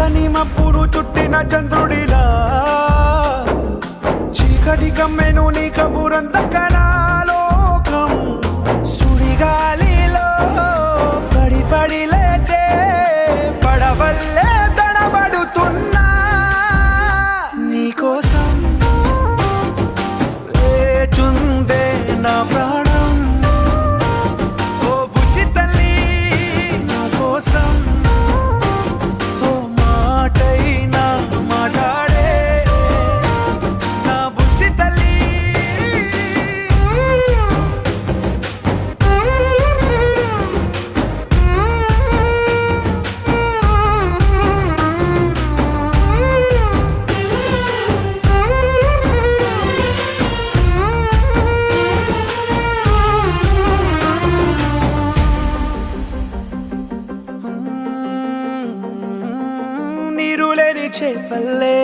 చల్లని మబ్బును చుట్టిన చంద్రుడిలా చీకటి కమ్మెను నీ కబురందకనా లోకం సుడిగాలిలో పడి లేచే పడవల్లే తడబడుతున్నా నీకోసం వేచుందే నా ప్రాణం ఓ బుజ్జి తల్లి నా కోసం ఓ మాటైనా మాట్లాడే నా బుజ్జి తల్లి నీరులేని చేపల్లే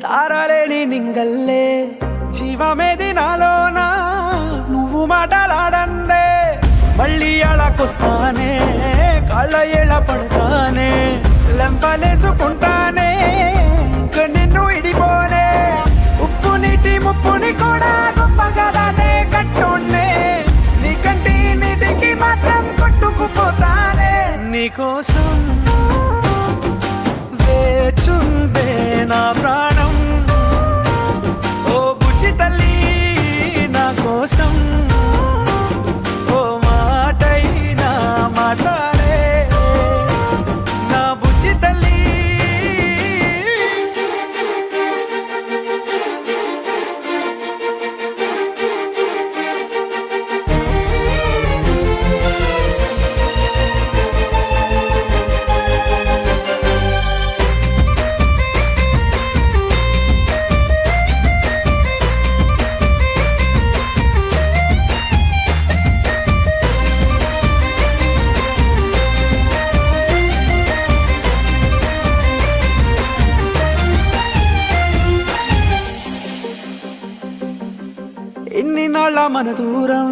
తారలేని నింగల్లే జీవమేది నాలోనా నువ్వు మాటలాడందే మళ్ళీ అళకొస్తానే కాళ్ళ ఏళ్ళ పడతానే లెంపలేసుకుంటానే ఇంక నిన్ను ఇడిపోనే ఉప్పు నీటి ముప్పుని కూడా గొప్పగా దాటే కట్టున్నే నీ కంటి నీటికి మాత్రం కొట్టుకుపోతానే నీకోసం వేచుందే నా ప్రాణం ఓ బుజ్జి తల్లి నా కోసం ఓ మాటైనా మాట్లాడే నా బుజ్జి తల్లి ఎన్ని నాళ్ళ మన దూరం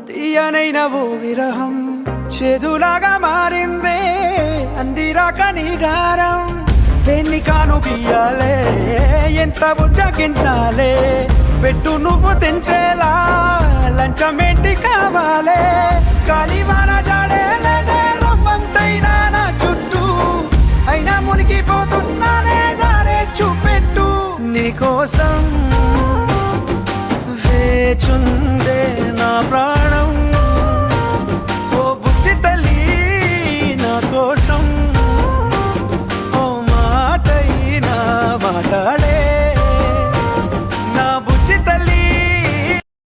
తీయనైన ఓ విరహం చేదులాగా మారిందే అందిరాక నీ గారం దేన్ని కాను బియ్యాలే ఎంత బుజ్జగించాలే పెట్టు నువ్వు తెంచేలా లంచమేంటి కావాలే కాలివాన జాడే లేదే రవ్వంతైనా నా చుట్టూ అయినా మునిగిపోతున్నానే దారే చూపెట్టు నీకోసం వేచుందే నా ప్రాణం ఓ బుజ్జి తల్లి నా కోసం ఓ మాటైనా మాట్లాడే